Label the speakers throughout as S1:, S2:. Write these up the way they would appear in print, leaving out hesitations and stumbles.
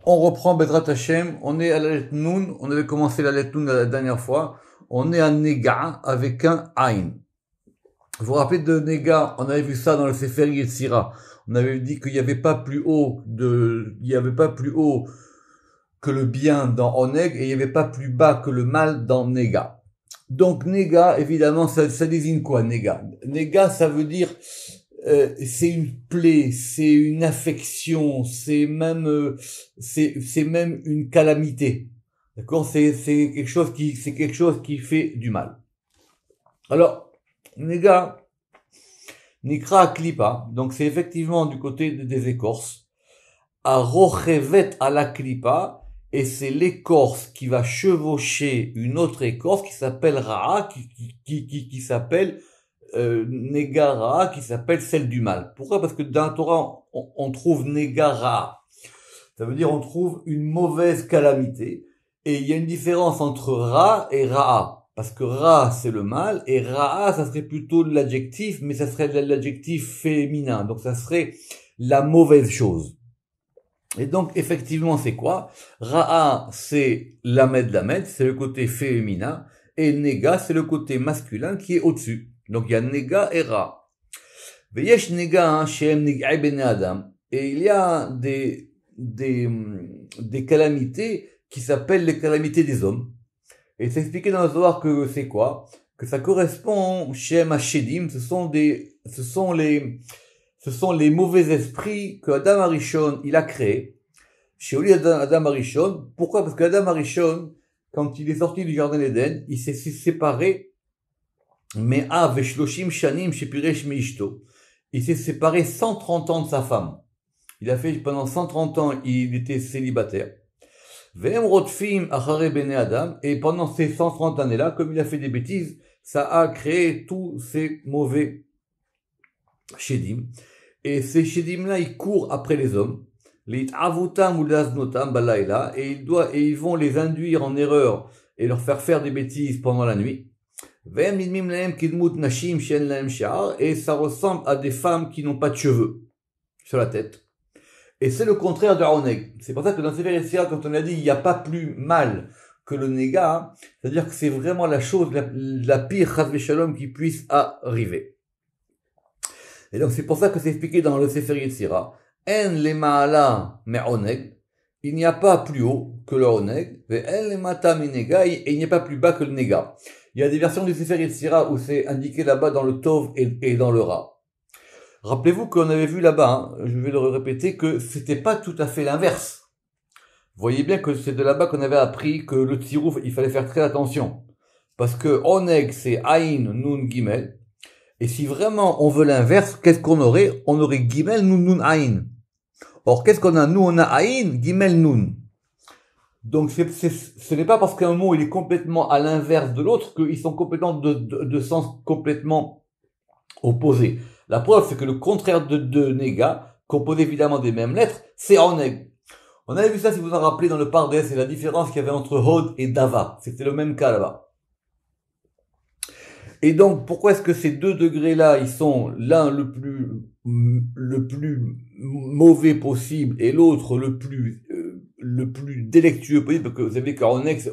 S1: On reprend Bezrat Hashem, on est à la lettre Nun, on avait commencé la lettre Nun la dernière fois, on est à Nega avec un Ain. Vous vous rappelez de Nega, on avait vu ça dans le Sefer Yetzira, on avait dit qu'il n'y avait pas plus haut que le bien dans Oneg et il n'y avait pas plus bas que le mal dans Nega. Donc Nega, évidemment, ça désigne quoi Nega? Nega, ça veut dire c'est une plaie, c'est une affection, c'est même une calamité. D'accord? C'est quelque chose qui fait du mal. Alors, Nega, Nikra Klipa, donc c'est effectivement du côté des écorces, à Rochevet à la Klipa, et c'est l'écorce qui va chevaucher une autre écorce qui s'appelle Ra'a, qui s'appelle Negara, qui s'appelle celle du mal. Pourquoi? Parce que dans la Torah, on trouve Negara. Ça veut dire on trouve une mauvaise calamité. Et il y a une différence entre Ra et Ra'a. Parce que Ra, c'est le mal, et Ra'a, ça serait plutôt l'adjectif, mais ça serait l'adjectif féminin. Donc ça serait la mauvaise chose. Et donc, effectivement, c'est quoi? Ra'a, c'est Lamed, c'est le côté féminin, et Nega, c'est le côté masculin qui est au-dessus. Donc il y a Nega et Ra. Veyesh Nega Shem Nig'ai Bene Adam. Et il y a des calamités qui s'appellent les calamités des hommes. Et c'est expliqué dans le Zohar que c'est quoi? Que ça correspond Shem Hashedim, ce sont les mauvais esprits que Adam Arishon, il a créés. Chez Oli Adam Arishon. Pourquoi? Parce que Adam Arishon, quand il est sorti du jardin d'Éden, il s'est séparé. Mais Veshloshim Shanim Shepiresh Meishto. Il s'est séparé 130 ans de sa femme. Il a fait pendant 130 ans, il était célibataire. Ve'em Rotfim Achare Bene Adam. Et pendant ces 130 années-là, comme il a fait des bêtises, ça a créé tous ces mauvais Shedim. Et ces Shedim-là, ils courent après les hommes. Les Avutam ou Laznotam Balaïla. Et ils vont les induire en erreur et leur faire des bêtises pendant la nuit. Et ça ressemble à des femmes qui n'ont pas de cheveux sur la tête. Et c'est le contraire de Oneg. C'est pour ça que dans Sefer Yetzira, quand on a dit il n'y a pas plus mal que le Nega, c'est-à-dire que c'est vraiment la chose la pire Chas v'Shalom qui puisse arriver. Et donc c'est pour ça que c'est expliqué dans le Sefer Yetzira. En le ma'ala me'oneg. Il n'y a pas plus haut que le Oneg. En le mata minega. Et il n'y a pas plus bas que le Nega. Il y a des versions du Sefer Yetzira où c'est indiqué là-bas dans le Tov et dans le Ra. Rappelez-vous qu'on avait vu là-bas, je vais le répéter, que c'était pas tout à fait l'inverse. Vous voyez bien que c'est de là-bas qu'on avait appris que le Tzirouf, il fallait faire très attention. Parce que Oneg, c'est Aïn, Nun, Gimel. Et si vraiment on veut l'inverse, qu'est-ce qu'on aurait? On aurait Gimel, Nun, Nun, Aïn. Or, qu'est-ce qu'on a? Nous, on a Aïn, Gimel, Nun. Donc ce n'est pas parce qu'un mot il est complètement à l'inverse de l'autre qu'ils sont complètement de sens complètement opposés. La preuve c'est que le contraire de Nega, composé évidemment des mêmes lettres, c'est Oneg. On avait vu ça si vous en rappelez dans le Pardes, c'est la différence qu'il y avait entre Hod et Dava. C'était le même cas là-bas. Et donc pourquoi est-ce que ces deux degrés-là, ils sont l'un le plus mauvais possible et l'autre le plus délectueux possible, parce que vous savez qu'Onex,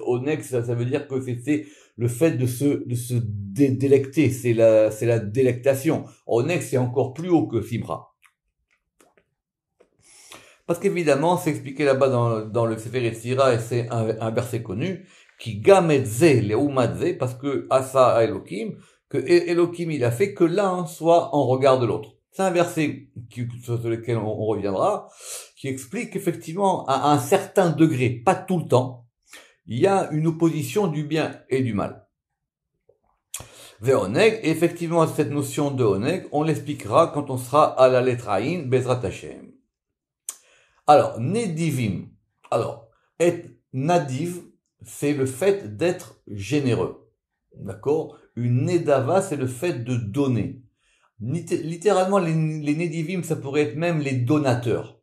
S1: ça veut dire que c'est le fait de se délecter, c'est la délectation. Onex, c'est encore plus haut que Simra. Parce qu'évidemment, c'est expliqué là-bas dans le Sefer Yetzira, et c'est un verset connu, qui gametze leumatze, parce que Asa Elohim, que Elohim il a fait que l'un soit en regard de l'autre. C'est un verset sur lequel on reviendra, qui explique qu'effectivement, à un certain degré, pas tout le temps, il y a une opposition du bien et du mal. Ve'oneg, effectivement, cette notion de oneg, on l'expliquera quand on sera à la lettre Aïn, Bezrat Hashem. Alors, nedivim. Alors, être nadiv, c'est le fait d'être généreux. D'accord? Une nedava, c'est le fait de donner. Littéralement, les nedivim, ça pourrait être même les donateurs.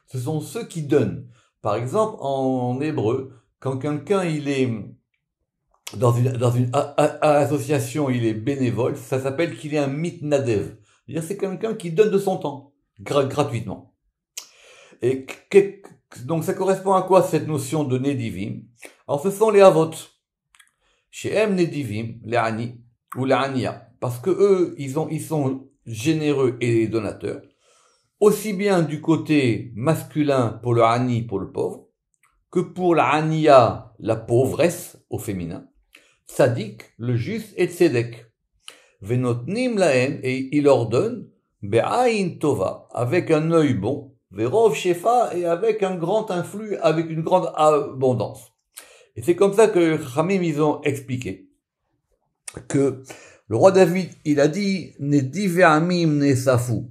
S1: Ce sont ceux qui donnent. Par exemple, en hébreu, quand quelqu'un il est dans une association, il est bénévole, ça s'appelle qu'il est un mitnadev. C'est-à-dire c'est quelqu'un qui donne de son temps gratuitement. Et Donc ça correspond à quoi cette notion de Nedivim? Alors ce sont les Avot. Chez M Nedivim, les Ani, ou les Ania. Parce que eux, ils sont généreux et donateurs. Aussi bien du côté masculin pour le Ani, pour le pauvre, que pour la Ania, la pauvresse, au féminin. Tzadik, le juste, et Tzedek. Venotnim lahem, et il leur donne, be'ayin tova, avec un œil bon, verov shefa, et avec un grand influx, avec une grande abondance. Et c'est comme ça que Khamim, ils ont expliqué que le roi David, il a dit, ne dive'amim ne safu.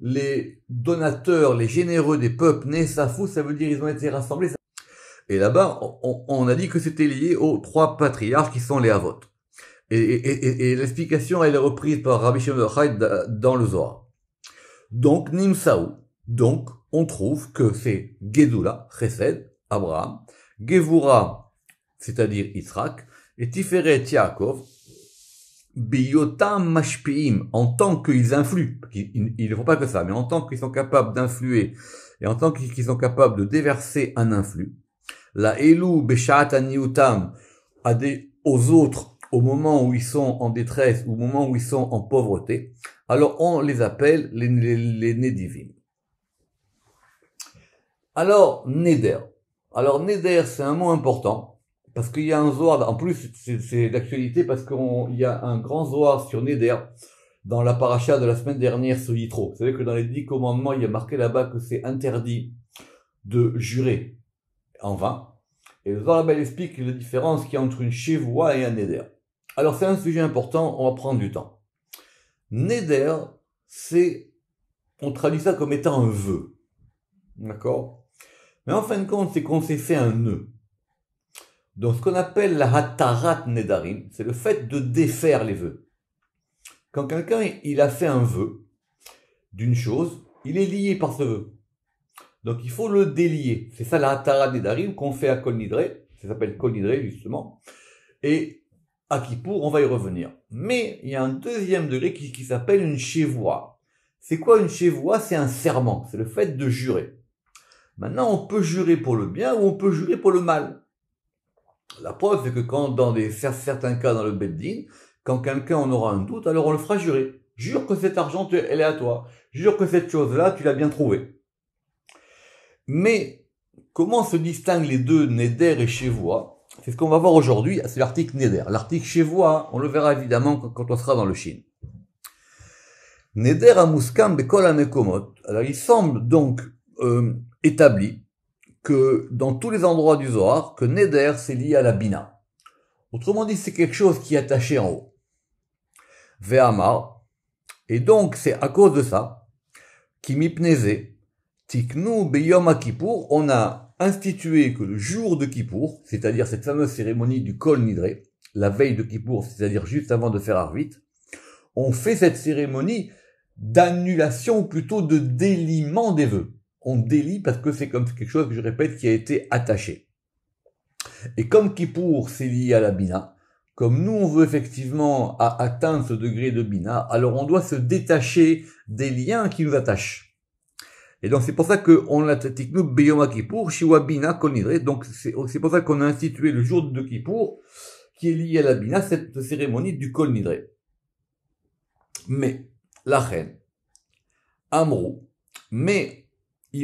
S1: Les donateurs, les généreux des peuples, ne safu, ça veut dire ils ont été rassemblés. Et là-bas, on a dit que c'était lié aux 3 patriarches qui sont les Avot. Et l'explication, elle est reprise par Rabbi Shimon bar Yochai dans le Zohar. Donc, Nimsaou. Donc, on trouve que c'est Gedula, Chesed, Abraham, Gevura, c'est-à-dire Yitzhak, et Tiferet Yaakov, Biyotam Mashpiim, en tant qu'ils influent, ils ne font pas que ça, mais en tant qu'ils sont capables d'influer, et en tant qu'ils sont capables de déverser un influx, la Elou Beshat Aniutam, aux autres, au moment où ils sont en détresse, ou au moment où ils sont en pauvreté, alors on les appelle les Nedivim. Alors, Neder. Alors, Neder, c'est un mot important, parce qu'il y a un Zohar, en plus, c'est d'actualité, parce qu'il y a un grand Zohar sur Neder, dans la paracha de la semaine dernière sur Yitro. Vous savez que dans les 10 commandements, il y a marqué là-bas que c'est interdit de jurer en vain. Et le Zohar là-bas explique la différence qu'il y a entre une Shevoua et un Neder. Alors, c'est un sujet important, on va prendre du temps. Neder, on traduit ça comme étant un vœu. D'accord? Mais en fin de compte, c'est qu'on s'est fait un nœud. Donc, ce qu'on appelle la hatarat nedarim, c'est le fait de défaire les vœux. Quand quelqu'un, il a fait un vœu d'une chose, il est lié par ce vœu. Donc, il faut le délier. C'est ça la hatarat nedarim qu'on fait à Kol Nidré. Ça s'appelle Kol Nidré, justement. Et à Kippour, on va y revenir. Mais il y a un deuxième degré qui s'appelle une shevoua. C'est quoi une shevoua? C'est un serment. C'est le fait de jurer. Maintenant, on peut jurer pour le bien ou on peut jurer pour le mal. La preuve, c'est que quand, dans certains cas dans le Beddin, quand quelqu'un en aura un doute, alors on le fera jurer. Jure que cet argent, elle est à toi. Jure que cette chose-là, tu l'as bien trouvée. Mais, comment se distinguent les deux, Neder et Shevoua? C'est ce qu'on va voir aujourd'hui, c'est l'article Neder. L'article Shevoua, on le verra évidemment quand on sera dans le Shin. Neder amuskam bekol hamekomot. Alors, il semble donc établi que dans tous les endroits du Zohar, que Neder, c'est lié à la Bina. Autrement dit, c'est quelque chose qui est attaché en haut. Ve'amar. Et donc, c'est à cause de ça, qui mipneze, tiknu beyom Kippour, on a institué que le jour de Kippour, c'est-à-dire cette fameuse cérémonie du Kol Nidré, la veille de Kippour, c'est-à-dire juste avant de faire Arvit, on fait cette cérémonie d'annulation, ou plutôt de déliement des vœux. On délie parce que c'est comme quelque chose, que je répète, qui a été attaché. Et comme Kippour, c'est lié à la Bina, comme nous, on veut effectivement atteindre ce degré de Bina, alors on doit se détacher des liens qui nous attachent. Et donc c'est pour ça qu'on l'a tiknu beyom Kippour, shiwa Bina kol nidré. Donc c'est pour ça qu'on a institué le jour de Kippour, qui est lié à la Bina, cette cérémonie du Kol Nidré. Mais, la reine, Amrou, mais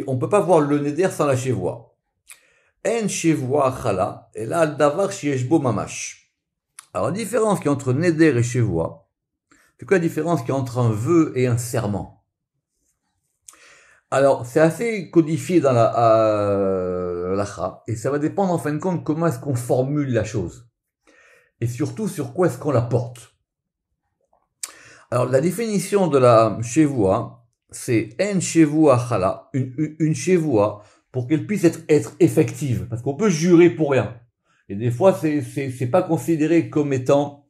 S1: on peut pas voir le Neder sans la Shevoua. En Shevoua chala, et là, al davar shieshbo mamash. Alors, la différence qu'il y a entre Neder et Shevoua, c'est quoi la différence qu'il y a entre un vœu et un serment? Alors, c'est assez codifié dans la lacha, et ça va dépendre en fin de compte comment est-ce qu'on formule la chose. Et surtout, sur quoi est-ce qu'on la porte. Alors, la définition de la Shevoua, c'est en Shevoua chala, une Shevoua, pour qu'elle puisse être effective. Parce qu'on peut jurer pour rien. Et des fois, c'est pas considéré comme étant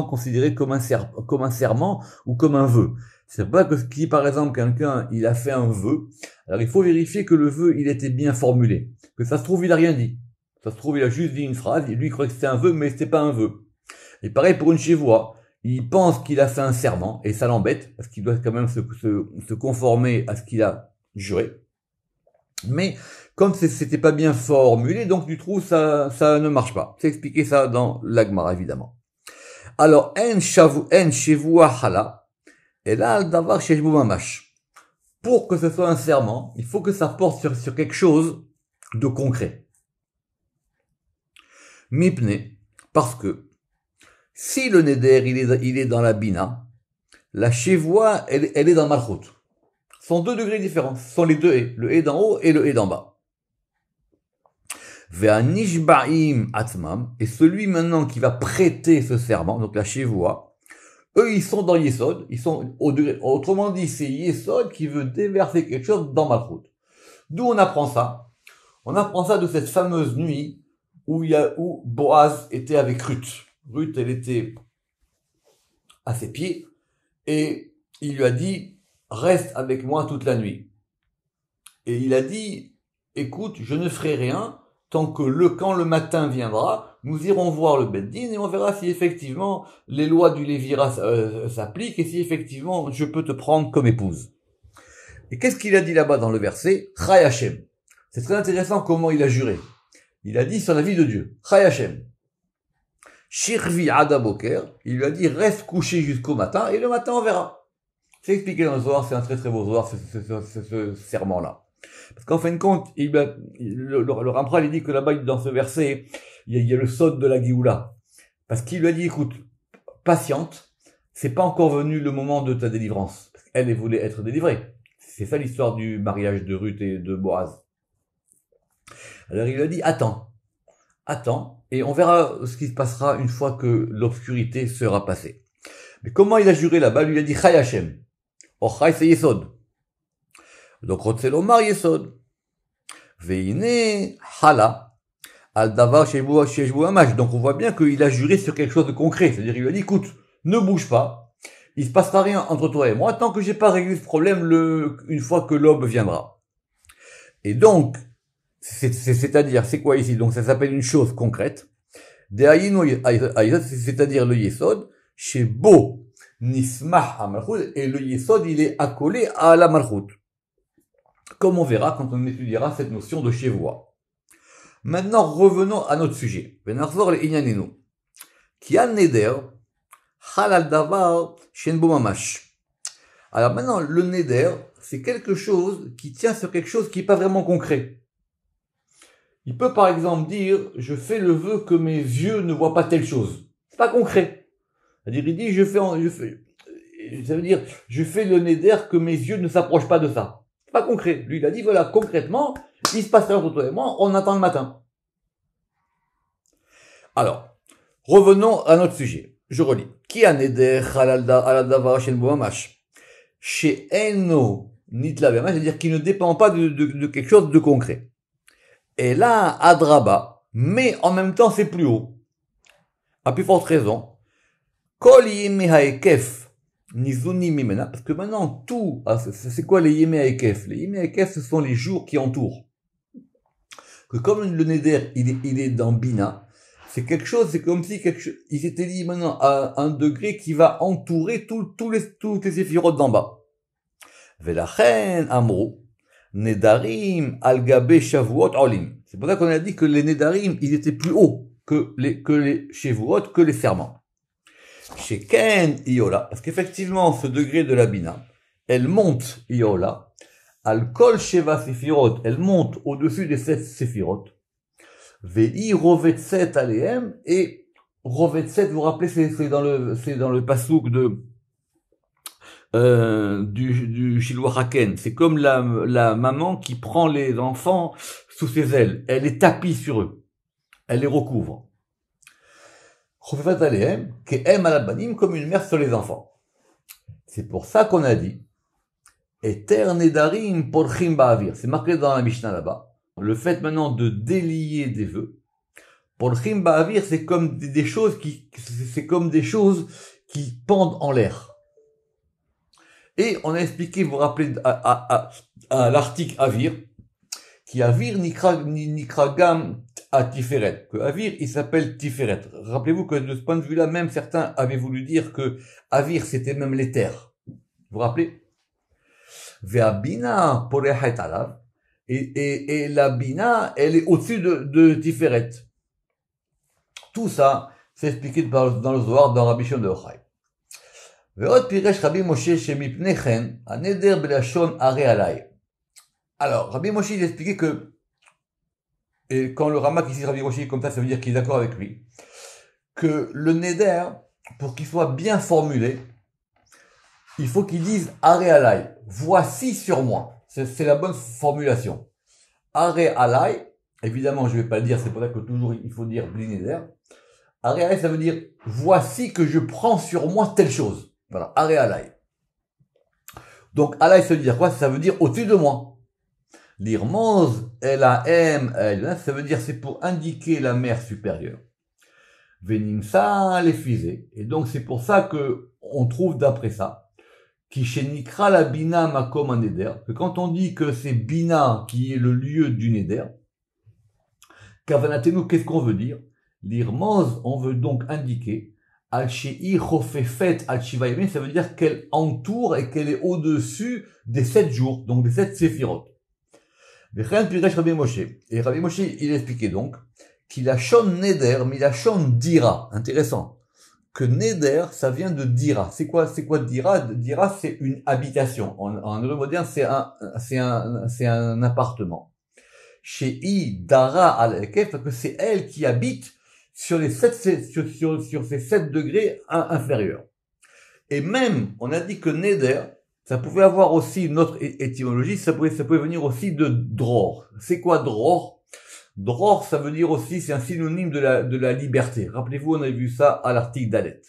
S1: considéré comme un serment ou comme un vœu. C'est pas que si, par exemple, quelqu'un, il a fait un vœu, alors il faut vérifier que le vœu, il était bien formulé. Que ça se trouve, il a rien dit. Ça se trouve, il a juste dit une phrase, et lui, il croyait que c'était un vœu, mais c'était pas un vœu. Et pareil pour une Shevoua. Il pense qu'il a fait un serment, et ça l'embête, parce qu'il doit quand même se conformer à ce qu'il a juré. Mais comme c'était pas bien formulé, donc du coup ça ne marche pas. C'est expliqué ça dans l'Agmara évidemment. Alors en shavua hala et là al davar sheshbu mamash. Pour que ce soit un serment, il faut que ça porte sur quelque chose de concret. Mipne, parce que si le neder il est dans la bina, la chevoie elle est dans malchut. Ce sont deux degrés différents. Ce sont les deux haies, le haies d'en haut et le haies d'en bas. Ve'anishba'im atmam, et celui maintenant qui va prêter ce serment, donc la chevoie, eux ils sont dans Yesod, ils sont au degré, autrement dit c'est Yesod qui veut déverser quelque chose dans malchut. D'où on apprend ça? On apprend ça de cette fameuse nuit où Boaz était avec Ruth. Ruth, elle était à ses pieds et il lui a dit reste avec moi toute la nuit. Et il a dit écoute, je ne ferai rien tant que quand le matin viendra, nous irons voir le Beddin et on verra si effectivement les lois du Lévira s'appliquent et si effectivement je peux te prendre comme épouse. Et qu'est-ce qu'il a dit là-bas dans le verset? Chai Hashem. C'est très intéressant comment il a juré. Il a dit sur la vie de Dieu. Chai Hashem. Shirvi Ada Boker. Il lui a dit reste couché jusqu'au matin et le matin on verra. C'est expliqué dans le Zohar, c'est un très très beau Zohar, ce serment-là. Parce qu'en fin de compte, le Rampral, il dit que là-bas, dans ce verset, il y a le sod de la Géoula. Parce qu'il lui a dit, écoute, patiente, c'est pas encore venu le moment de ta délivrance. Parce qu'elle voulait être délivrée. C'est ça l'histoire du mariage de Ruth et de Boaz. Alors il lui a dit, attends, et on verra ce qui se passera une fois que l'obscurité sera passée. Mais comment il a juré là-bas? Lui a dit, Chai Hashem. Or, Chai c'est Yesod. Donc, Rotzelomar Yesod. Veine Hala. Al Davar Sheshbu Amash. Donc, on voit bien qu'il a juré sur quelque chose de concret. C'est-à-dire, il lui a dit, écoute, ne bouge pas. Il se passera rien entre toi et moi tant que j'ai pas réglé ce problème une fois que l'aube viendra. Et donc, c'est-à-dire, c'est quoi ici? Donc, ça s'appelle une chose concrète. C'est-à-dire le Yesod. Chez Bo Nismah Amalchut. Et le Yesod, il est accolé à la Malchut. Comme on verra quand on étudiera cette notion de chevoie. Maintenant, revenons à notre sujet. Venarzor le inyanenu. Ki an neder, halal davar shenbo mamash. Alors maintenant, le neder, c'est quelque chose qui tient sur quelque chose qui n'est pas vraiment concret. Il peut par exemple dire, je fais le vœu que mes yeux ne voient pas telle chose. C'est pas concret. C'est-à-dire, il dit, ça veut dire, je fais le neder que mes yeux ne s'approchent pas de ça. Pas concret. Lui, il a dit, voilà, concrètement, il se passe rien entre toi et moi, on attend le matin. Alors, revenons à notre sujet. Je relis. Qui a neder halal davar shel mamash chez eno nitla b'amash, c'est-à-dire qui ne dépend pas de quelque chose de concret. Et là, adraba, mais en même temps, c'est plus haut. À plus forte raison. Kol yemi haekef. Nizuni mimena, parce que maintenant tout, c'est quoi les yémé haekef? Les yémé haekef, ce sont les jours qui entourent. Que comme le neder, il est dans Bina, c'est quelque chose, c'est comme si il s'était dit maintenant à un degré qui va entourer tous les séphirotes d'en bas. Velachen amro, nedarim algabe shavuot olim. C'est pour ça qu'on a dit que les nedarim, ils étaient plus hauts que les shavuot, que les serments. Chez Ken Iola, parce qu'effectivement, ce degré de la Bina, elle monte Iola, al kol sheva séphirot, elle monte au-dessus des 7 séphirot, vei rovetset aleem, et rovetset, vous vous rappelez, c'est dans le pasouk du Shiloh Haken. C'est comme la maman qui prend les enfants sous ses ailes. Elle les tapit sur eux. Elle les recouvre. Comme une mère sur les enfants. C'est pour ça qu'on a dit Eter nedarim porchim ba'avir. C'est marqué dans la Mishnah là-bas. Le fait maintenant de délier des vœux. Porchim ba'avir, c'est comme des choses qui pendent en l'air. Et on a expliqué, vous vous rappelez, à l'article Avir, qui Avir nikragam à Tiferet, que Avir, il s'appelle Tiferet. Rappelez-vous que de ce point de vue-là, même certains avaient voulu dire que Avir, c'était même les terres. Vous vous rappelez? Ve'abina porechet alav, et la Bina, elle est au-dessus de Tiferet. Tout ça, c'est expliqué dans le Zohar, dans Rabbi Shimon de Yochai. ועוד פירש רבי משה שמפני כן, הנדר בלשון הרי עליי. Alors, Rabbi Moshe, il expliquait que, et quand le Ramak ici, Rabbi Moshe, comme ça veut dire qu'il est d'accord avec lui, que le neder, pour qu'il soit bien formulé, il faut qu'il dise Aré alay, voici sur moi. C'est la bonne formulation. Aré alay, évidemment, je vais pas le dire, c'est pour ça que toujours il faut dire bli neder. Aré alay, ça veut dire voici que je prends sur moi telle chose. Voilà, Aré alay. Donc alay, ça veut dire quoi? Ça veut dire au-dessus de moi. L'irmoz, L-A-M, ça veut dire c'est pour indiquer la mer supérieure. Venimsa, les fusées. Et donc c'est pour ça que on trouve d'après ça, qui shenikra la bina makom un neder, que quand on dit que c'est bina qui est le lieu du neder, kavanatenu, qu'est-ce qu'on veut dire? L'irmoz, on veut donc indiquer al-she'i chofefet al-shiva, ça veut dire qu'elle entoure et qu'elle est au-dessus des 7 jours, donc des 7 séphirot. Et Rabbi Moshe, il expliquait donc qu'il a shon neder, mais il a shon dira. Intéressant. Que neder, ça vient de dira. C'est quoi dira? Dira, c'est une habitation. En hébreu moderne, c'est un appartement. Chez I, dara al ekef, parce que c'est elle qui habite sur les 7, sur ces 7 degrés inférieurs. Et même, on a dit que neder, ça pouvait avoir aussi une autre étymologie, ça pouvait venir aussi de dror. C'est quoi dror? Dror, ça veut dire aussi, c'est un synonyme de la liberté. Rappelez-vous, on avait vu ça à l'article d'Alet.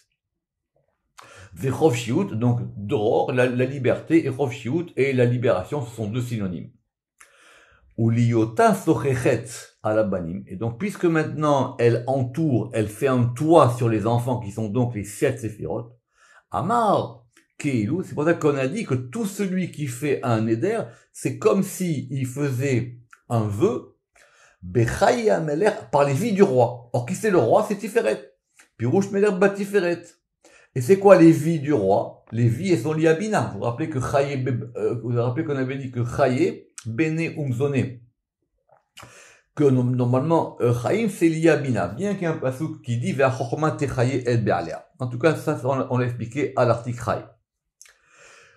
S1: Vechov shiut, donc dror, la liberté, et chov shiut, et la libération, ce sont deux synonymes. Ou liota sochechet à la banim. Et donc, puisque maintenant, elle entoure, elle fait un toit sur les enfants qui sont donc les 7 séphirot, Amar, c'est pour ça qu'on a dit que tout celui qui fait un neder, c'est comme si il faisait un vœu, par les vies du roi. Or, qui c'est le roi? C'est Tiferet. Pirouche Meler bat Tiferet. Et c'est quoi les vies du roi? Les vies, elles sont liées à Bina. Vous vous rappelez que vous rappelez qu'on avait dit que Chaye, Bene Umzone. Que normalement, Chaim, c'est lié à Bina. Bien qu'il y ait un passouk qui dit, Ve'a Chochma Techaye et Be'alea. En tout cas, ça, on l'a expliqué à l'article Chaye.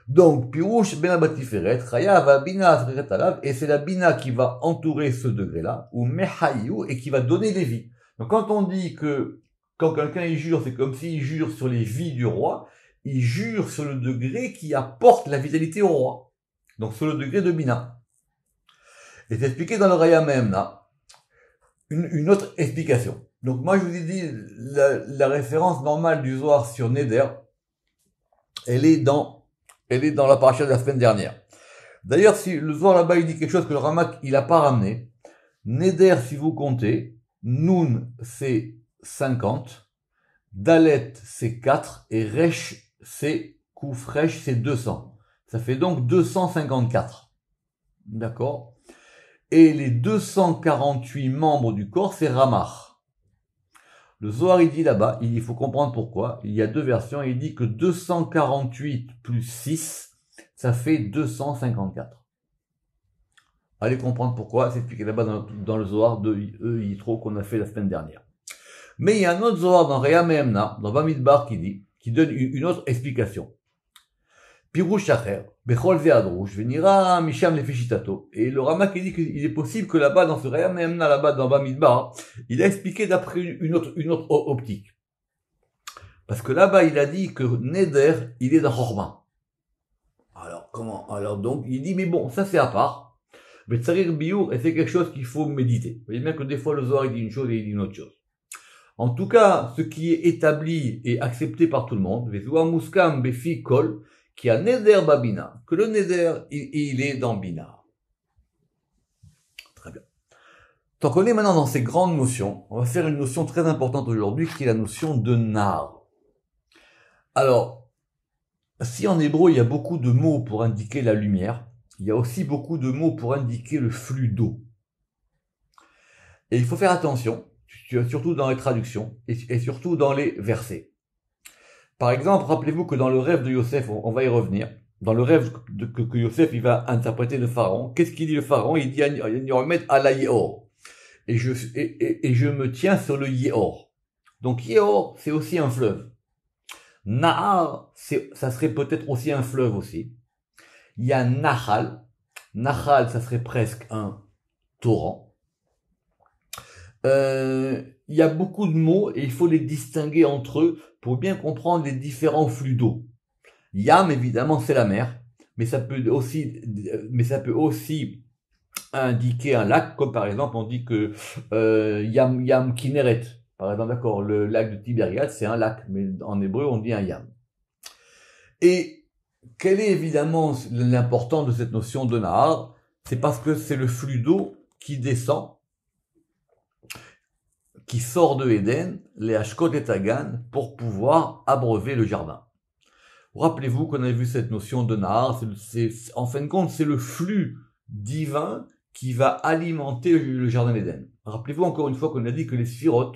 S1: Donc, Pirouche ben Batiferet, Chaya va Bina Asreret Alav, et c'est la Bina qui va entourer ce degré-là, ou Mehayu, et qui va donner les vies. Donc, quand on dit que, quand quelqu'un y jure, c'est comme s'il jure sur les vies du roi, il jure sur le degré qui apporte la vitalité au roi. Donc, sur le degré de Bina. Et c'est expliqué dans le Raya Mehemna, une autre explication. Donc, moi, je vous ai dit, la référence normale du Zohar sur Neder, elle est dans la paracha de la semaine dernière. D'ailleurs, si le Zohar là-bas, il dit quelque chose que le Ramak, il a pas ramené. Neder, si vous comptez, Nun, c'est 50. Dalet, c'est 4. Et Resh, c'est Koufresh, c'est 200. Ça fait donc 254. D'accord? Et les 248 membres du corps, c'est Ramach. Le Zohar, il dit là-bas, il faut comprendre pourquoi. Il y a deux versions. Il dit que 248 plus 6, ça fait 254. Allez comprendre pourquoi. C'est expliqué là-bas dans le Zohar de Yitro qu'on a fait la semaine dernière. Mais il y a un autre Zohar dans Reya Mehemna, dans Bamidbar, qui donne une autre explication. Pirouche Acher, Bechol Ve'adrouche, Venira Misham Lefeshitato. Et le Ramak dit qu'il est possible que là-bas, dans ce Reya Mehemna, là-bas, dans Bamidbar, il a expliqué d'après une autre optique. Parce que là-bas, il a dit que Neder, il est dans Chorma. Alors, comment? Alors, donc, il dit, mais bon, ça c'est à part. Mais Tsarir Biour, et c'est quelque chose qu'il faut méditer. Vous voyez bien que des fois, le Zohar, il dit une chose et il dit une autre chose. En tout cas, ce qui est établi et accepté par tout le monde, Vezua Muskam Befi Kol, qui a Neder Babina, que le Neder, il est dans Bina. Très bien. Tant qu'on est maintenant dans ces grandes notions, on va faire une notion très importante aujourd'hui, qui est la notion de Nar. Alors, si en hébreu, il y a beaucoup de mots pour indiquer la lumière, il y a aussi beaucoup de mots pour indiquer le flux d'eau. Et il faut faire attention, surtout dans les traductions, et surtout dans les versets. Par exemple, rappelez-vous que dans le rêve de Yosef, on va y revenir, dans le rêve que Yosef il va interpréter le pharaon, qu'est-ce qu'il dit le pharaon? Il dit Yomed ala Yeor. Et je me tiens sur le Yeor. Donc Yeor, c'est aussi un fleuve. Nahar, ça serait peut-être aussi un fleuve aussi. Il y a Nahal. Nahal, ça serait presque un torrent. Il y a beaucoup de mots et il faut les distinguer entre eux pour bien comprendre les différents flux d'eau. Yam, évidemment, c'est la mer, mais ça peut aussi indiquer un lac, comme par exemple on dit que Yam Kinneret, par exemple, d'accord, le lac de Tibériade, c'est un lac, mais en hébreu on dit un Yam. Et quelle est évidemment l'importance de cette notion de Nahar? C'est parce que c'est le flux d'eau qui descend, qui sort de Éden, les Hashkot et Tagan, pour pouvoir abreuver le jardin. Rappelez-vous qu'on a vu cette notion de Nahar, en fin de compte, c'est le flux divin qui va alimenter le jardin d'Éden. Rappelez-vous encore une fois qu'on a dit que les sphirotes,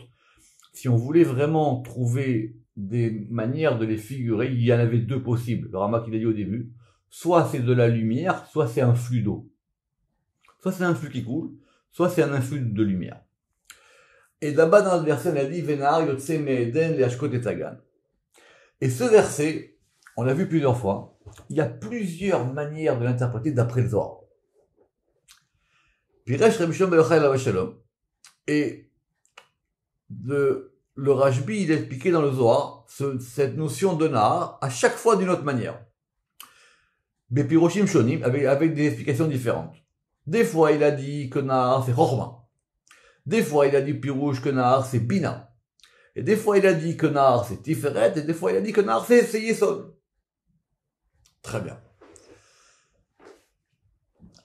S1: si on voulait vraiment trouver des manières de les figurer, il y en avait deux possibles. Le Rama qui l'a dit au début, soit c'est de la lumière, soit c'est un flux d'eau. Soit c'est un flux qui coule, soit c'est un influx de lumière. Et là-bas dans le verset, on a dit Venar Yotse Me'eden le Hashkot et Tagan. Et ce verset, on l'a vu plusieurs fois, il y a plusieurs manières de l'interpréter d'après le Zohar. Piresh Rabbi Shimon bar Yochai alav shalom. Et le Rashbi, il a expliqué dans le Zohar cette notion de Nahar à chaque fois d'une autre manière. Bepiroshim shonim, avec des explications différentes. Des fois, il a dit que Nahar c'est Chochma. Des fois, il a dit Pirouche que Nahar c'est Bina. Et des fois, il a dit que Nahar c'est Tiferet. Et des fois, il a dit que Nahar c'est Yesod. Très bien.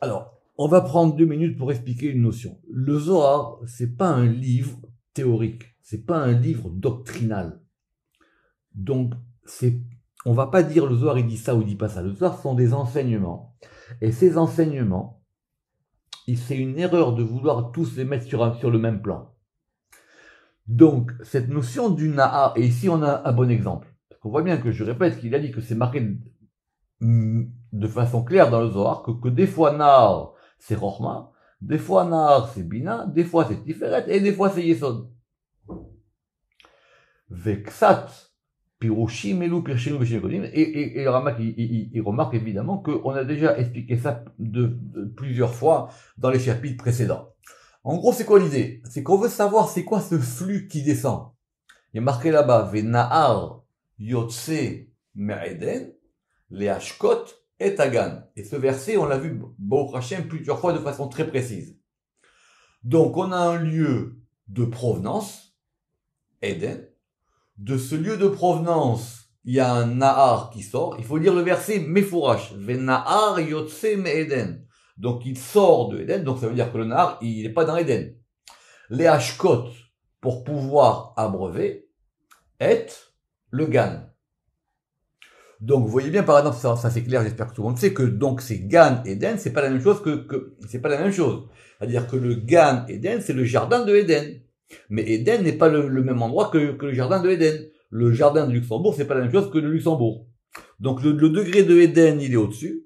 S1: Alors, on va prendre 2 minutes pour expliquer une notion. Le Zohar, c'est pas un livre théorique. C'est pas un livre doctrinal. Donc, on va pas dire le Zohar il dit ça ou il dit pas ça. Le Zohar sont des enseignements. Et ces enseignements, c'est une erreur de vouloir tous les mettre sur le même plan. Donc, cette notion du Nahar, et ici on a un bon exemple. Parce qu'on voit bien que je répète qu'il a dit que c'est marqué de façon claire dans le Zohar que des fois Nahar c'est Rochma, des fois Nahar c'est Bina, des fois c'est Tiferet et des fois c'est Yesod. Veksat, Pirushim, Elu, Pirshinu, Veshim, et le Ramak, il remarque évidemment qu'on a déjà expliqué ça de plusieurs fois dans les chapitres précédents. En gros, c'est quoi l'idée? C'est qu'on veut savoir c'est quoi ce flux qui descend. Il y a marqué là-bas, Venahar, Yotse, Me'eden, les Hashkot et Tagan. Et ce verset, on l'a vu, Baruch Hashem, plusieurs fois de façon très précise. Donc, on a un lieu de provenance, Eden. De ce lieu de provenance, il y a un Nahar qui sort. Il faut lire le verset Mefourash. Venahar Yotse Me'eden. Donc il sort de Eden. Donc ça veut dire que le Nahar, il n'est pas dans Eden. Les Hashkot, pour pouvoir abreuver, est le Gan. Donc vous voyez bien par exemple, ça c'est clair, j'espère que tout le monde sait que donc c'est Gan Eden, c'est pas la même chose c'est pas la même chose. C'est-à-dire que le Gan Eden, c'est le jardin de Eden. Mais Eden n'est pas le même endroit que le jardin de Eden. Le jardin de Luxembourg, c'est pas la même chose que le Luxembourg. Donc le degré de Eden, il est au-dessus.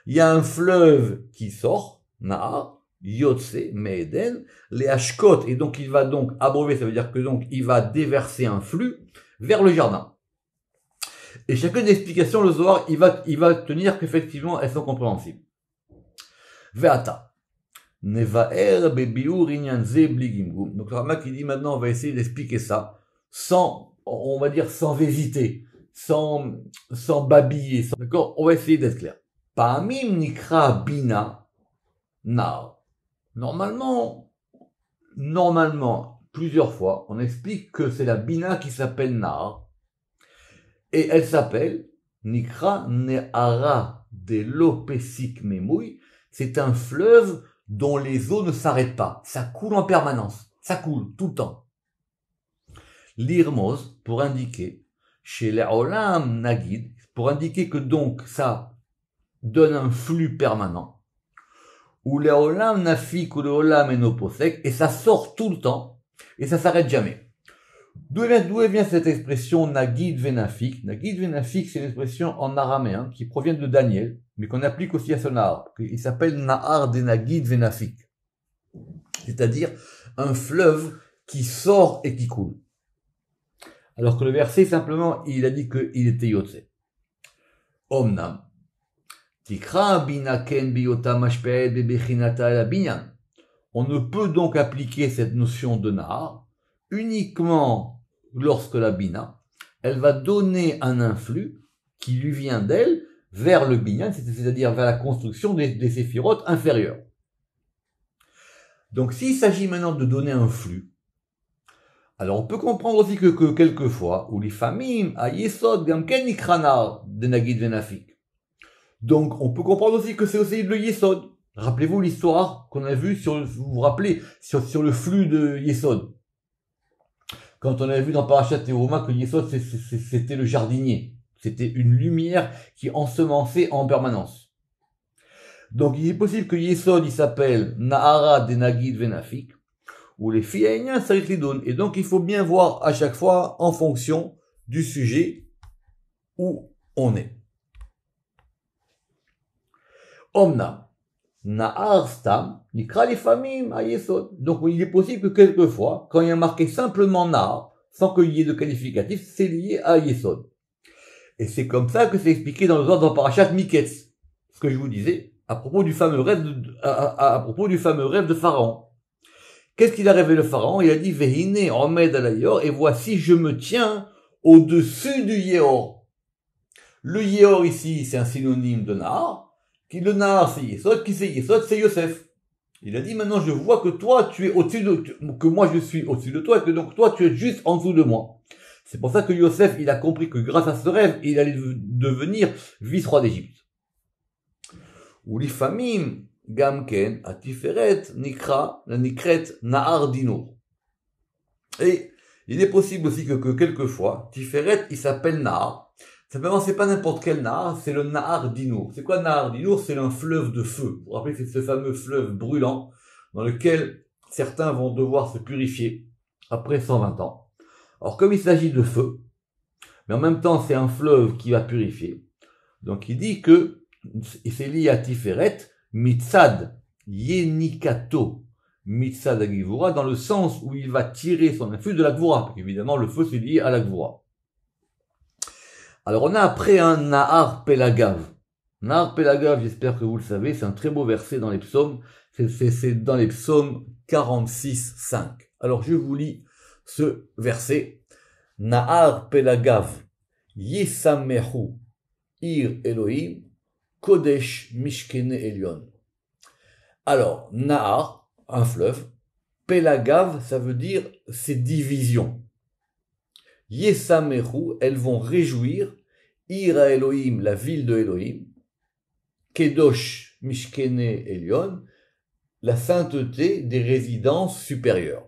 S1: Il y a un fleuve qui sort, Nahar, Yotse, Me'eden, les Hashkot, et donc il va donc abreuver, ça veut dire que donc il va déverser un flux vers le jardin. Et chacune des explications, le Zohar, il va tenir qu'effectivement elles sont compréhensibles. Ve'ata. Nevaer bebiur inyanze bligimgum. Donc le Ramak il dit maintenant on va essayer d'expliquer ça sans, on va dire sans hésiter, sans babiller, d'accord? On va essayer d'être clair. Pa'amim nikra bina nar. Normalement, plusieurs fois, on explique que c'est la bina qui s'appelle nar et elle s'appelle nikra ne'ara de l'opesik memouy. C'est un fleuve dont les eaux ne s'arrêtent pas. Ça coule en permanence. Ça coule tout le temps. L'irmoz, pour indiquer, chez les olam nagid, pour indiquer que donc ça donne un flux permanent, ou les olam nafik ou les olam enoposek, et ça sort tout le temps, et ça s'arrête jamais. D'où vient cette expression Nagid Venafik? Nagid Venafik, c'est une expression en araméen qui provient de Daniel, mais qu'on applique aussi à ce Nahar. Il s'appelle Nahar de Nagid Venafik. C'est-à-dire un fleuve qui sort et qui coule. Alors que le verset, simplement, il a dit qu'il était Yotze. Omnam. Tikra binaken biyota mashpeet bebechinata la binyan. On ne peut donc appliquer cette notion de Nahar uniquement lorsque la bina, elle va donner un influx qui lui vient d'elle vers le binyan, c'est-à-dire vers la construction des séphirotes inférieures. Donc s'il s'agit maintenant de donner un flux, alors on peut comprendre aussi que quelquefois, ou les famim, à Yesod, Gamken Nikranar, de Nagid Venafik. Donc on peut comprendre aussi que c'est aussi le Yesod. Rappelez-vous l'histoire qu'on a vue vous vous rappelez, sur le flux de Yesod. Quand on avait vu dans Parashat Teruma que Yesod c'était le jardinier. C'était une lumière qui ensemençait en permanence. Donc il est possible que Yesod il s'appelle Nahara de Nagid Venafik, ou les filles Sarit Lidon. Et donc il faut bien voir à chaque fois en fonction du sujet où on est. Omna. Nahar Stam, Nikra les famim à Yesod. Donc il est possible que quelquefois, quand il y a marqué simplement Nahar, sans qu'il y ait de qualificatif, c'est lié à Yesod. Et c'est comme ça que c'est expliqué dans le Zohar dans Parashat Miketz. Ce que je vous disais, à propos du fameux rêve de Pharaon. Qu'est-ce qu'il a rêvé le Pharaon? Il a dit, Vehine Omed Alayor, et voici je me tiens au-dessus du Yéor. Le Yéor ici, c'est un synonyme de Nahar. Le Nahar, c'est Yesod, qui c'est Yesod, c'est Yosef. Il a dit, maintenant, je vois que toi, tu es au-dessus que moi, je suis au-dessus de toi, et que donc toi, tu es juste en dessous de moi. C'est pour ça que Yosef, il a compris que grâce à ce rêve, il allait devenir vice-roi d'Égypte. Ou les famim, Gamken, Atiferet, Nikra, la Nikret, Nahar Dino. Et il est possible aussi que quelquefois, Tiferet, il s'appelle Nahar. Simplement, c'est pas n'importe quel Nahar, c'est le Nahar d'Inour. C'est quoi Nahar d'Inour? C'est un fleuve de feu. Vous vous rappelez, c'est ce fameux fleuve brûlant dans lequel certains vont devoir se purifier après 120 ans. Alors, comme il s'agit de feu, mais en même temps, c'est un fleuve qui va purifier. Donc, il dit que c'est lié à Tiferet, Mitzad Yenikato, Mitzad Agivura, dans le sens où il va tirer son influx de la Gvura. Parce qu'évidemment, le feu, c'est lié à la Gvura. Alors on a après un Nahar Pelagav. Nahar Pelagav, j'espère que vous le savez, c'est un très beau verset dans les psaumes. C'est dans les psaumes 46, 5. Alors je vous lis ce verset. Nahar Pelagav, Yesamehu, Ir Elohim, Kodesh Mishkene Elion. Alors, Nahar, un fleuve. Pelagav, ça veut dire ses divisions. Yesamehu, elles vont réjouir, Ira Elohim, la ville de Elohim, Kedosh Mishkene Elion, la sainteté des résidences supérieures.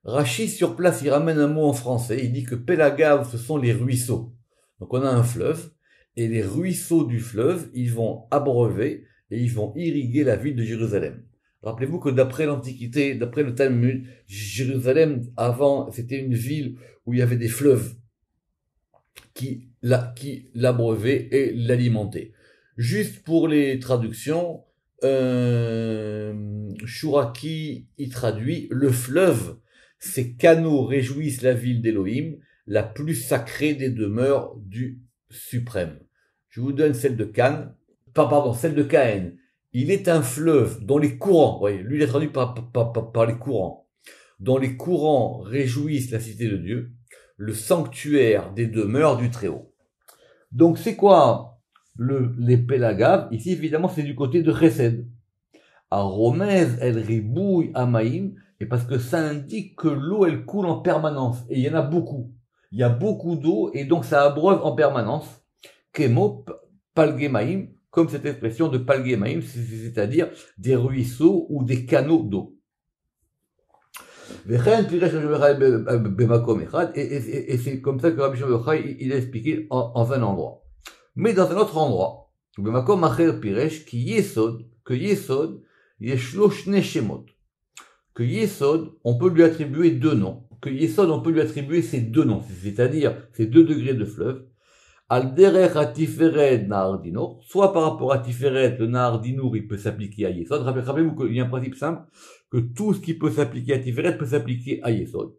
S1: Rashi, sur place, il ramène un mot en français, il dit que Pelagav, ce sont les ruisseaux. Donc on a un fleuve, et les ruisseaux du fleuve, ils vont abreuver, et ils vont irriguer la ville de Jérusalem. Rappelez-vous que d'après l'Antiquité, d'après le Talmud, Jérusalem, avant, c'était une ville où il y avait des fleuves qui l'abreuvaient et l'alimentaient. Juste pour les traductions, Shuraki y traduit, le fleuve, ces canaux réjouissent la ville d'Élohim, la plus sacrée des demeures du suprême. Je vous donne celle de Cannes, celle de Caen. Il est un fleuve dont les courants, voyez, lui il est traduit par les courants, dont les courants réjouissent la cité de Dieu, le sanctuaire des demeures du Très-Haut. Donc c'est quoi les Pelagav? Ici évidemment c'est du côté de Chesed. À Romez, elle ribouille Amaïm, et parce que ça indique que l'eau elle coule en permanence, et il y en a beaucoup. Il y a beaucoup d'eau, et donc ça abreuve en permanence. Kemo Palgemaim, comme cette expression de Palgemaim, c'est-à-dire des ruisseaux ou des canaux d'eau. Et c'est comme ça que Rabbi Shimon il a expliqué en un endroit. Mais dans un autre endroit, que Yesod, que Yesod, on peut lui attribuer deux noms. que Yesod, on peut lui attribuer ces deux noms, c'est-à-dire ces deux degrés de fleuve, al derech à Tiferet Nahar Dinour, soit par rapport à Tiferet, le Nahar Dinour, il peut s'appliquer à Yesod. Rappelez-vous qu'il y a un principe simple, que tout ce qui peut s'appliquer à Tiferet peut s'appliquer à Yesod.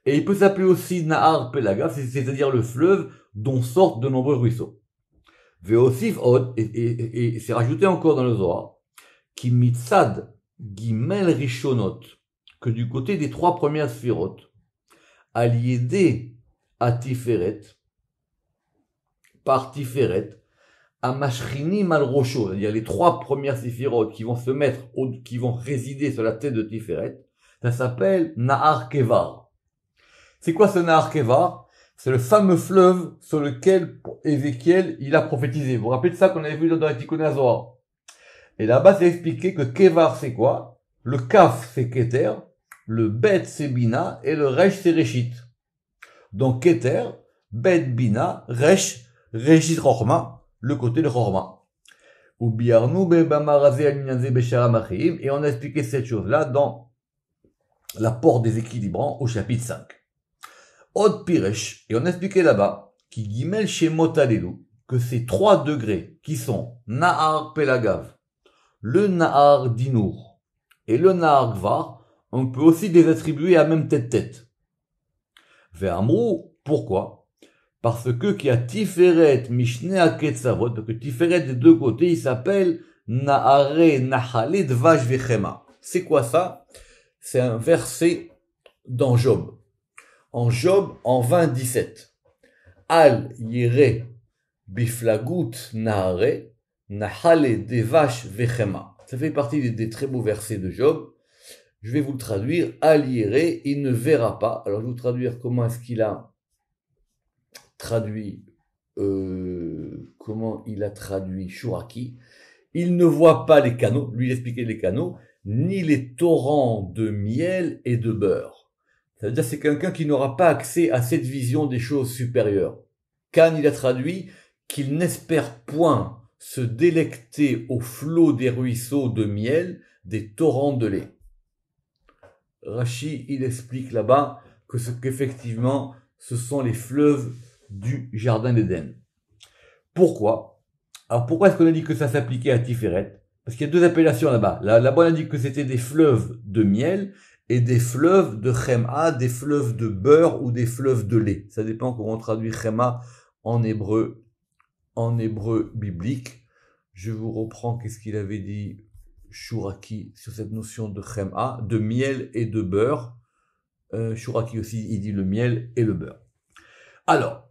S1: Et il peut s'appeler aussi Nahar Pelagav, c'est-à-dire le fleuve dont sortent de nombreux ruisseaux. Veosif Od, et c'est rajouté encore dans le Zohar, qui mitzad Gimel Rishonot, que du côté des trois premières sphirotes, aliédé à Tiferet, par Tiferet, à Mashchini Mal Rocho, c'est-à-dire les trois premières sphirotes qui vont se mettre, qui vont résider sur la tête de Tiferet, ça s'appelle Nahar Kevar. C'est quoi ce Nahar Kevar? C'est le fameux fleuve sur lequel Ézéchiel, il a prophétisé. Vous vous rappelez de ça qu'on avait vu dans la Tikkun HaZohar? Et là-bas, c'est expliqué que Kevar, c'est quoi? Le Kaf, c'est Keter, le Bet, c'est Bina, et le Resh, c'est Reshit. Donc, Keter, Bet, Bina, Resh, Reshit, Chochma, le côté de Chochma. Ou Biarnou, Bebamarazé, Alminazé, Beshara, Machim, et on a expliqué cette chose-là dans la porte des équilibrants au chapitre 5. Od Piresh, et on a expliqué là-bas, qui Gimel chez Motalelu, que ces trois degrés, qui sont Nahar Pelagav, le Nahar Dinour et le Nahar Gvar, on peut aussi les attribuer à même tête-tête. Ve'amrou, pourquoi? Parce que qui a Tiferet Mishneh Ketzavot, parce que Tiferet des deux côtés, il s'appelle Nahare Nahale Dvash Vechema. C'est quoi ça? C'est un verset dans Job. En Job, en 20-17. Al Yere Biflagut Nahare Nahale Devash Vechema. Ça fait partie des très beaux versets de Job. Je vais vous le traduire. Al Yere, il ne verra pas. Alors je vais vous traduire comment est-ce qu'il a traduit, comment il a traduit Shuraki. Il ne voit pas les canaux, lui il expliquait les canaux, ni les torrents de miel et de beurre. Ça veut dire que c'est quelqu'un qui n'aura pas accès à cette vision des choses supérieures. Khan, il a traduit qu'il n'espère point se délecter au flot des ruisseaux de miel, des torrents de lait. Rashi, il explique là-bas qu'effectivement, ce sont les fleuves du jardin d'Éden. Pourquoi? Alors pourquoi est-ce qu'on a dit que ça s'appliquait à Tiferet? Parce qu'il y a deux appellations là-bas. Là-bas, on a dit que c'était des fleuves de miel et des fleuves de Chema, des fleuves de beurre ou des fleuves de lait. Ça dépend comment on traduit Chema en hébreu biblique. Je vous reprends qu'est-ce qu'il avait dit Shuraki sur cette notion de Chema, de miel et de beurre. Shuraki aussi, il dit le miel et le beurre. Alors,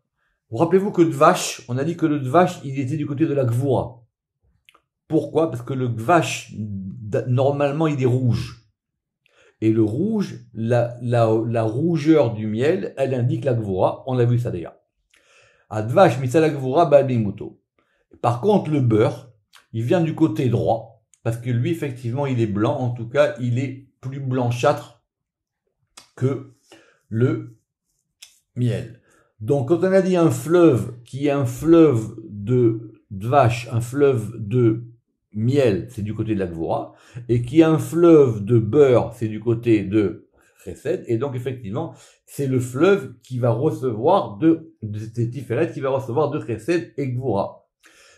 S1: vous rappelez-vous que Dvash, on a dit que le Dvash, il était du côté de la Gvura. Pourquoi? Parce que le Dvash, normalement, il est rouge. Et le rouge, la rougeur du miel, elle indique la Gvura. On a vu ça d'ailleurs. Advash, mitza la Gvura, ba'alimuto. Par contre, le beurre, il vient du côté droit. Parce que lui, effectivement, il est blanc. En tout cas, il est plus blanchâtre que le miel. Donc, quand on a dit un fleuve qui est un fleuve de Dvash, un fleuve de miel, c'est du côté de la Gvura, et qui est un fleuve de beurre, c'est du côté de Chesed, et donc effectivement, c'est le fleuve qui va recevoir de Tiferet, qui va recevoir de Chesed et Gvura.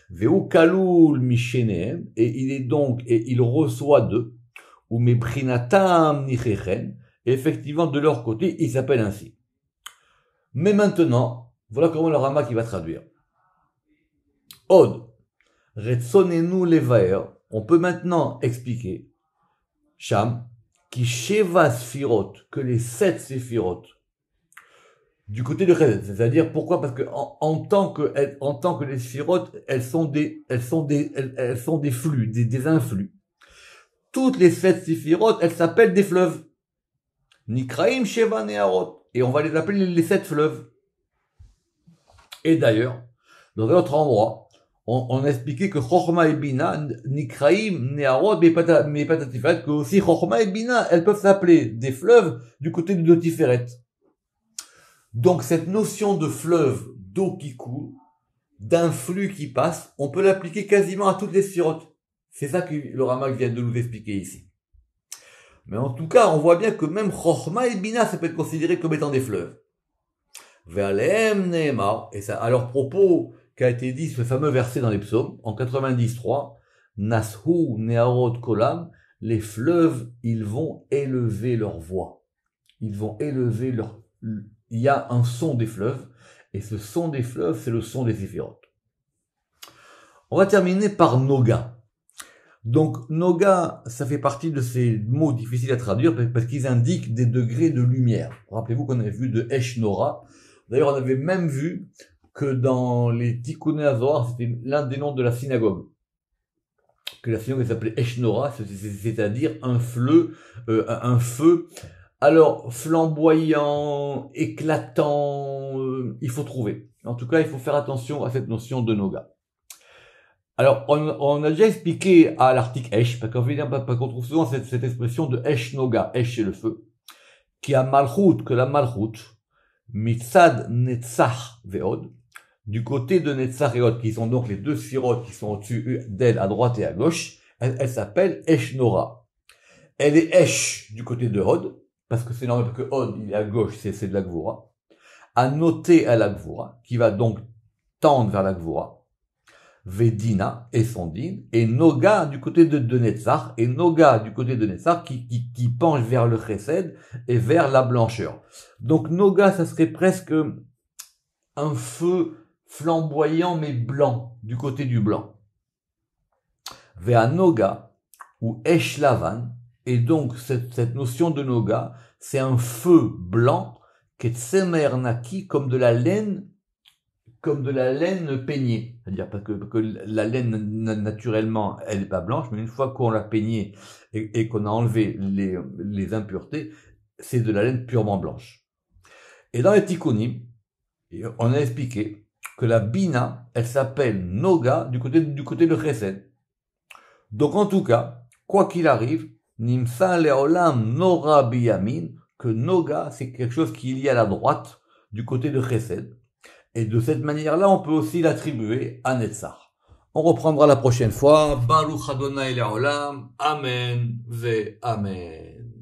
S1: Veu kalul mishenehem, et il est donc, et il reçoit d'eux, ou meprinatam nichechen, et effectivement, de leur côté, il s'appelle ainsi. Mais maintenant, voilà comment le Rama qui va traduire. Od, Retsonenu levaer, on peut maintenant expliquer, Sham, qui Sheva Sphirot, que les 7 Séphirot, du côté de Chesed, c'est-à-dire pourquoi? Parce que en tant que les Sphirot, elles sont des flux, des influx. Toutes les 7 Séphirot, elles s'appellent des fleuves. Nikraim Sheva Neharot. Et on va les appeler les 7 fleuves. Et d'ailleurs, dans un autre endroit, on a expliqué que Chochma et Bina, Nikraim, Neharot, Mepata Tiferet, que aussi Chochma et Bina, elles peuvent s'appeler des fleuves du côté de Tiferet. Donc cette notion de fleuve, d'eau qui coule, d'un flux qui passe, on peut l'appliquer quasiment à toutes les sphirotes. C'est ça que le Ramak vient de nous expliquer ici. Mais en tout cas, on voit bien que même Chochma et Bina, ça peut être considéré comme étant des fleuves. Ve'alehem ne'emar, et ça, à leur propos, qu'a été dit ce fameux verset dans les psaumes, en 93, Nashu ne'arot kolam, les fleuves, ils vont élever leur voix. Ils vont élever leur... Il y a un son des fleuves, et ce son des fleuves, c'est le son des séphirotes. On va terminer par Noga. Donc, Noga, ça fait partie de ces mots difficiles à traduire parce qu'ils indiquent des degrés de lumière. Rappelez-vous qu'on avait vu de Esh Nora. D'ailleurs, on avait même vu que dans les Tikkuné Hazohar, c'était l'un des noms de la synagogue. Que la synagogue s'appelait Esh Nora, c'est-à-dire un feu. Alors, flamboyant, éclatant, il faut trouver. En tout cas, il faut faire attention à cette notion de Noga. Alors, on a déjà expliqué à l'article Esh, parce qu'on trouve souvent cette expression de Esh Noga, Esh c'est le feu, qui a Malchut, que la Malchut, Mitzad Netzach Ve'od, du côté de Netzach et Od, qui sont donc les deux sphirotes qui sont au-dessus d'elle, à droite et à gauche, elle s'appelle Esh Nora. Elle est Esh du côté de Od, parce que c'est normal que Od, il est à gauche, c'est de la Gvura, à noter à la Gvura, qui va donc tendre vers la Gvura, Vedina et son din, et Noga du côté de Netzach, et Noga du côté de Netzach qui penche vers le Chesed et vers la blancheur. Donc Noga, ça serait presque un feu flamboyant mais blanc, du côté du blanc. Vea Noga, ou Esh Lavan, et donc cette notion de Noga, c'est un feu blanc, qui est Tsemer Naki, comme de la laine peignée. C'est-à-dire parce que la laine, naturellement, elle n'est pas blanche, mais une fois qu'on l'a peignée et qu'on a enlevé les impuretés, c'est de la laine purement blanche. Et dans les Tikkunim, on a expliqué que la Bina, elle s'appelle Noga du côté de Chesed. Donc en tout cas, quoi qu'il arrive, Nimsa leolam Nora biyamin, que Noga, c'est quelque chose qui est lié à la droite, du côté de Chesed. Et de cette manière-là, on peut aussi l'attribuer à Netzach. On reprendra la prochaine fois. Baruch Adonai leolam. Amen ve Amen.